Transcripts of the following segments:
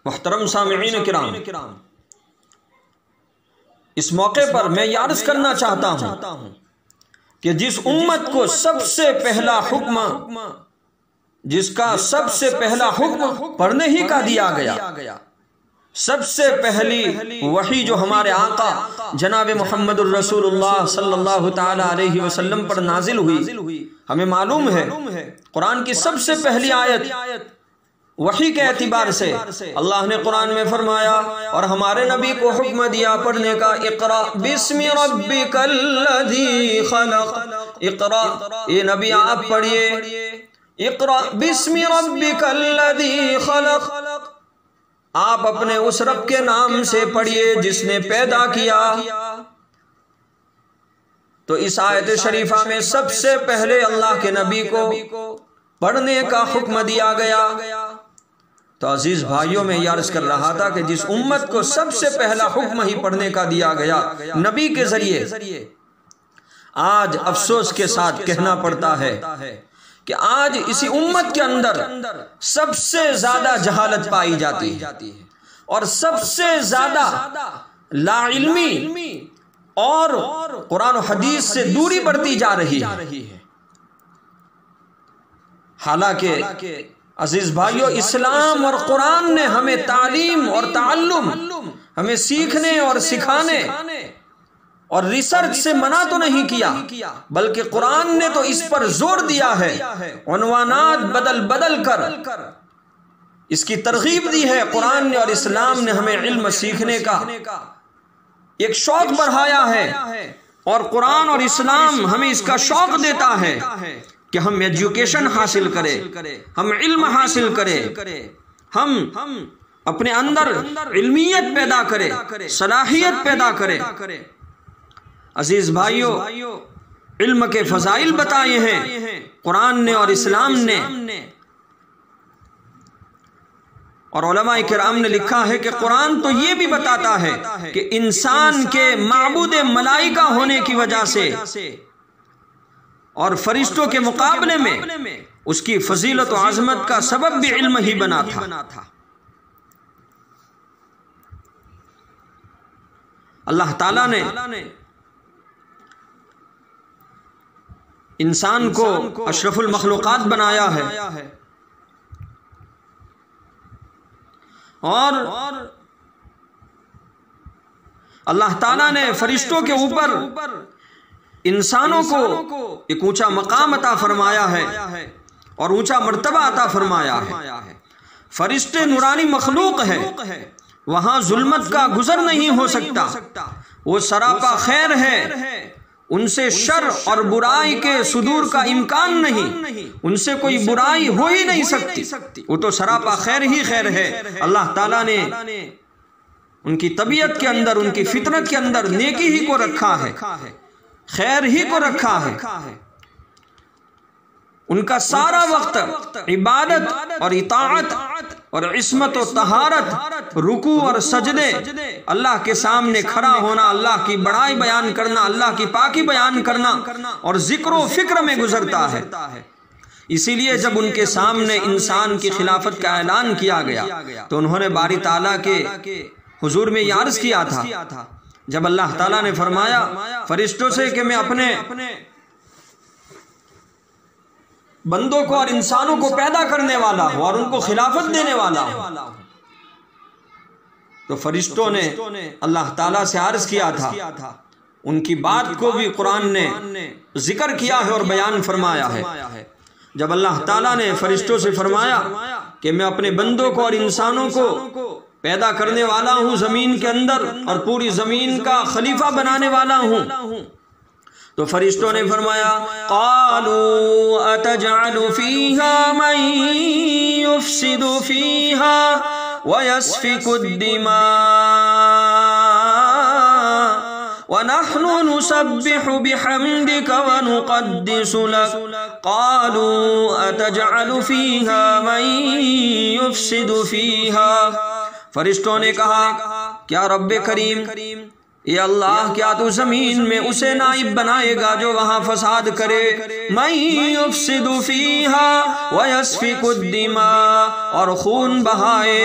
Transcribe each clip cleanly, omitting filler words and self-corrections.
محترم سامعین کرام، اس موقع پر میں یہ عرض کرنا چاہتا ہوں کہ جس امت کو سب سے پہلا حکم، جس کا سب سے پہلا حکم پڑھنے ہی کا دیا گیا، سب سے پہلی وحی جو ہمارے آقا جناب محمد الرسول اللہ صلی اللہ تعالی علیہ وسلم پر نازل ہوئی، ہمیں معلوم ہے قرآن کی سب سے پہلی آیت وحی کے اعتبار سے اللہ نے قرآن میں فرمایا اور ہمارے نبی کو حکم دیا پڑھنے کا، اقرأ بسم ربک الذی خلق، اقرأ، اے نبی آپ پڑھئے، اقرأ بسم ربک الذی خلق، آپ اپنے اس رب کے نام سے پڑھئے جس نے پیدا کیا۔ تو اس آیت شریفہ میں سب سے پہلے اللہ کے نبی کو پڑھنے کا حکم دیا گیا۔ تو عزیز بھائیوں، میں یہ عرض کر رہا تھا کہ جس امت کو سب سے پہلا حکم ہی پڑھنے کا دیا گیا نبی کے ذریعے، آج افسوس کے ساتھ کہنا پڑتا ہے کہ آج اسی امت کے اندر سب سے زیادہ جہالت پائی جاتی ہے اور سب سے زیادہ لا علمی اور قرآن و حدیث سے دوری بڑھتی جا رہی ہے۔ حالانکہ عزیز بھائیو، اسلام اور قرآن نے ہمیں تعلیم اور تعلم، ہمیں سیکھنے اور سکھانے اور ریسرچ سے منع تو نہیں کیا، بلکہ قرآن نے تو اس پر زور دیا ہے، عنوانات بدل بدل کر اس کی ترغیب دی ہے۔ قرآن نے اور اسلام نے ہمیں علم سیکھنے کا ایک شوق بڑھایا ہے، اور قرآن اور اسلام ہمیں اس کا شوق دیتا ہے کہ ہم ایجوکیشن حاصل کریں، ہم علم حاصل کریں، ہم اپنے اندر علمیت پیدا کریں، صلاحیت پیدا کریں۔ عزیز بھائیو، علم کے فضائل بتائے ہیں قرآن نے اور اسلام نے، اور علماء کرام نے لکھا ہے کہ قرآن تو یہ بھی بتاتا ہے کہ انسان کے معبود ملائکہ ہونے کی وجہ سے اور فرشتوں کے مقابلے میں اس کی فضیلت و عظمت کا سبب بھی علم ہی بنا تھا۔ اللہ تعالیٰ نے انسان کو اشرف المخلوقات بنایا ہے، اور اللہ تعالیٰ نے فرشتوں کے اوپر انسانوں کو ایک اونچا مقام عطا فرمایا ہے اور اونچا مرتبہ عطا فرمایا ہے۔ فرشتے نورانی مخلوق ہے، وہاں ظلمت کا گزر نہیں ہو سکتا، وہ سراپا خیر ہے، ان سے شر اور برائی کے صدور کا امکان نہیں، ان سے کوئی برائی ہو ہی نہیں سکتی، وہ تو سراپا خیر ہی خیر ہے۔ اللہ تعالیٰ نے ان کی طبیعت کے اندر، ان کی فطرت کے اندر نیکی ہی کو رکھا ہے، خیر ہی کو رکھا ہے۔ ان کا سارا وقت عبادت اور اطاعت اور عصمت و طہارت، رکوع اور سجدے، اللہ کے سامنے کھڑا ہونا، اللہ کی بڑائی بیان کرنا، اللہ کی پاکی بیان کرنا اور ذکر و فکر میں گزرتا ہے۔ اسی لیے جب ان کے سامنے انسان کی خلافت کا اعلان کیا گیا تو انہوں نے باری تعالیٰ کے حضور میں یہ عرض کیا تھا، جب اللہ تعالیٰ نے فرمایا فرشتوں سے کہ میں اپنے بندوں کو اور انسانوں کو پیدا کرنے والا ہوں اور ان کو خلافت دینے والا ہوں، تو فرشتوں نے اللہ تعالیٰ سے عرض کیا تھا، ان کی بات کو بھی قرآن نے ذکر کیا ہے اور بیان فرمایا ہے۔ جب اللہ تعالیٰ نے فرشتوں سے فرمایا کہ میں اپنے بندوں کو اور انسانوں کو پیدا کرنے والا ہوں زمین کے اندر اور پوری زمین کا خلیفہ بنانے والا ہوں، تو فرشتوں نے فرمایا قالوا اتجعل فيها من يفسد فيها ويسفك الدماء ونحن نسبح بحمدك ونقدس لك قالوا اتجعل فيها من يفسد فيها، فرشتوں نے کہا کیا رب کریم، اے اللہ، کیا تو زمین میں اسے نائب بنائے گا جو وہاں فساد کرے، من یفسد فیہا ویسفک الدماء، اور خون بہائے،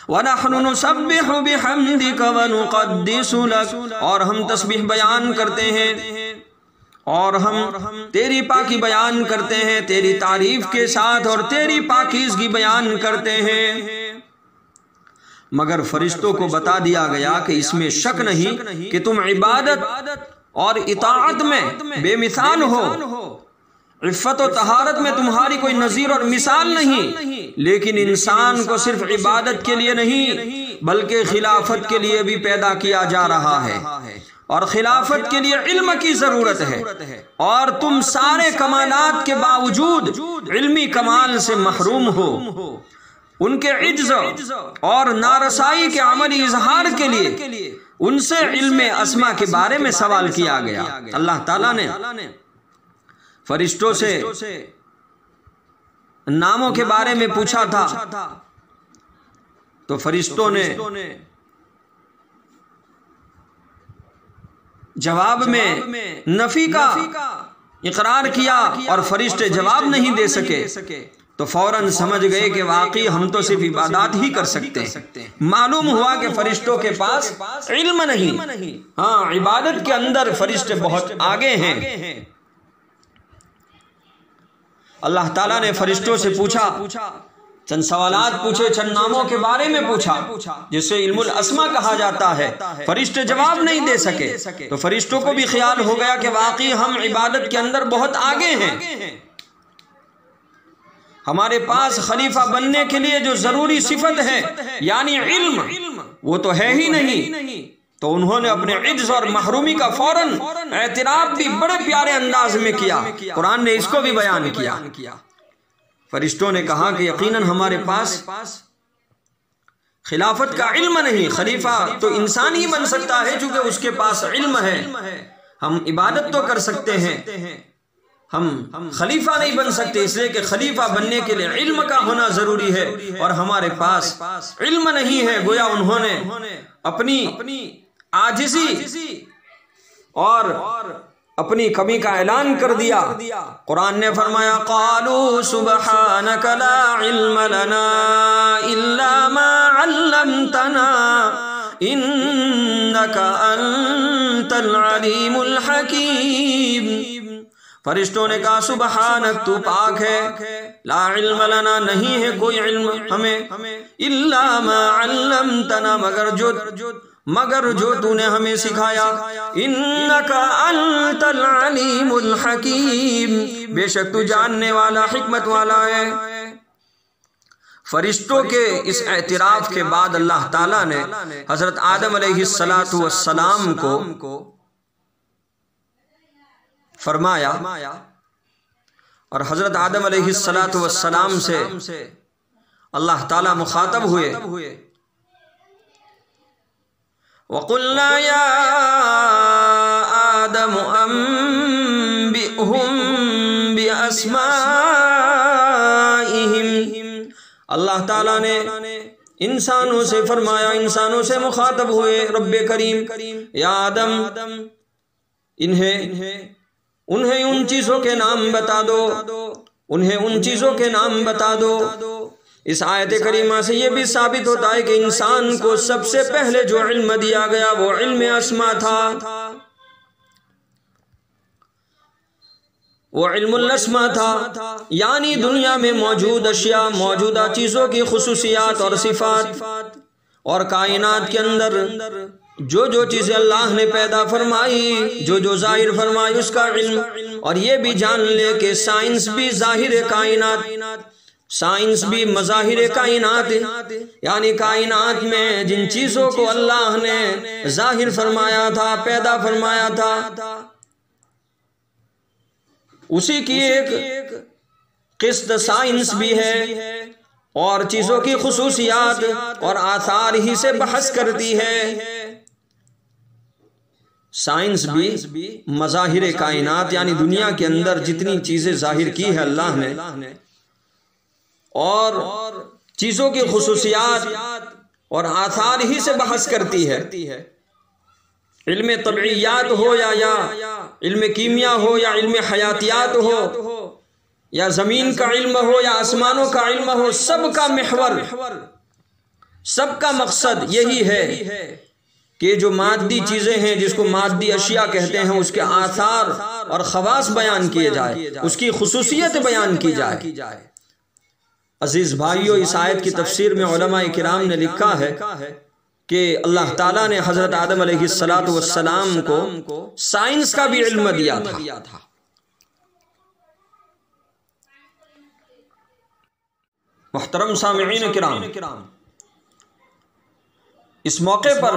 وَنَحْنُ نُسَبِّحُ بِحَمْدِكَ وَنُقَدِّسُ لَكَ، اور ہم تسبیح بیان کرتے ہیں اور ہم تیری پاکی بیان کرتے ہیں، تیری تعریف کے ساتھ، اور تیری پاکیزگی بیان کرتے ہیں۔ مگر فرشتوں کو بتا دیا گیا کہ اس میں شک نہیں کہ تم عبادت اور اطاعت میں بے مثال ہو، عفت و طہارت میں تمہاری کوئی نظیر اور مثال نہیں، لیکن انسان کو صرف عبادت کے لیے نہیں بلکہ خلافت کے لیے بھی پیدا کیا جا رہا ہے، اور خلافت کے لیے علم کی ضرورت ہے، اور تم سارے کمالات کے باوجود علمی کمال سے محروم ہو۔ ان کے عجز اور نارسائی کے عملی اظہار کے لیے ان سے علم اسما کے بارے میں سوال کیا گیا۔ اللہ تعالیٰ نے فرشتوں سے ناموں کے بارے میں پوچھا تھا، تو فرشتوں نے جواب میں نفی کا اقرار کیا اور فرشتے جواب نہیں دے سکے، تو فوراً سمجھ گئے کہ واقعی ہم تو صرف عبادات ہی کر سکتے ہیں۔ معلوم ہوا کہ فرشتوں کے پاس علم نہیں، ہاں عبادت کے اندر فرشتے بہت آگے ہیں۔ اللہ تعالیٰ نے فرشتوں سے پوچھا، چند سوالات پوچھے، چند ناموں کے بارے میں پوچھا جسے علم الاسما کہا جاتا ہے۔ فرشتے جواب نہیں دے سکے، تو فرشتوں کو بھی خیال ہو گیا کہ واقعی ہم عبادت کے اندر بہت آگے ہیں، ہمارے پاس خلیفہ بننے کے لیے جو ضروری صفت ہے یعنی علم، وہ تو ہے ہی نہیں۔ تو انہوں نے اپنے عجز اور محرومی کا فوراً اعتراف بھی بڑے پیارے انداز میں کیا، قرآن نے اس کو بھی بیان کیا۔ فرشتوں نے کہا کہ یقیناً ہمارے پاس خلافت کا علم نہیں، خلیفہ تو انسان ہی بن سکتا ہے چونکہ اس کے پاس علم ہے، ہم عبادت تو کر سکتے ہیں، ہم خلیفہ نہیں بن سکتے، اس لیے کہ خلیفہ بننے کے لیے علم کا ہونا ضروری ہے، اور ہمارے پاس علم نہیں ہے۔ گویا انہوں نے اپنی عاجزی اور اپنی کمی کا اعلان کر دیا۔ قرآن نے فرمایا قالوا سبحانک لا علم لنا الا ما علمتنا انک انت العلیم الحکیم۔ فرشتوں نے کہا سبحانک تو پاک ہے، لا علم لنا نہیں ہے کوئی علم ہمیں، الا ما علمتنا مگر جو تو نے ہمیں سکھایا، انک انت العلیم الحکیم، بے شک تو جاننے والا حکمت والا ہے۔ فرشتوں کے اس اعتراف کے بعد اللہ تعالیٰ نے حضرت آدم علیہ السلام کو فرمایا، اور حضرت آدم علیہ السلام سے اللہ تعالیٰ مخاطب ہوئے، وَقُلْنَا يَا آدَمُ أَنبِئْهُمْ بِأَسْمَائِهِمْ۔ اللہ تعالیٰ نے انسانوں سے فرمایا، انسانوں سے مخاطب ہوئے رب کریم، یا آدم انہیں ان چیزوں کے نام بتا دو، انہیں ان چیزوں کے نام بتا دو۔ اس آیت کریمہ سے یہ بھی ثابت ہوتا ہے کہ انسان کو سب سے پہلے جو علم دیا گیا وہ علم اسما تھا، وہ علم الاسما تھا، یعنی دنیا میں موجود اشیاء، موجودہ چیزوں کی خصوصیات اور صفات، اور کائنات کے اندر جو چیزیں اللہ نے پیدا فرمائی، جو ظاہر فرمائی اس کا علم۔ اور یہ بھی جان لے کہ سائنس بھی ظاہر کائنات، سائنس بھی مظاہر کائنات، یعنی کائنات میں جن چیزوں کو اللہ نے ظاہر فرمایا تھا، پیدا فرمایا تھا، اسی کی ایک قسط سائنس بھی ہے، اور چیزوں کی خصوصیات اور آثار ہی سے بحث کرتی ہے۔ سائنس بھی مظاہر کائنات یعنی دنیا کے اندر جتنی چیزیں ظاہر کی ہے اللہ نے، اور چیزوں کی خصوصیات اور آثار ہی سے بحث کرتی ہے۔ علم طبعیات ہو یا علم کیمیا ہو یا علم حیاتیات ہو، یا زمین کا علم ہو یا آسمانوں کا علم ہو، سب کا محور سب کا مقصد یہی ہے کہ جو مادی چیزیں ہیں جس کو مادی اشیاء کہتے ہیں اس کے آثار اور خواص بیان کیے جائے، اس کی خصوصیت بیان کی جائے۔ عزیز بھائیو، اس آیت کی تفسیر میں علماء کرام نے لکھا ہے کہ اللہ تعالیٰ نے حضرت آدم علیہ السلام کو سائنس کا بھی علم دیا تھا۔ محترم سامعین کرام، اس موقع پر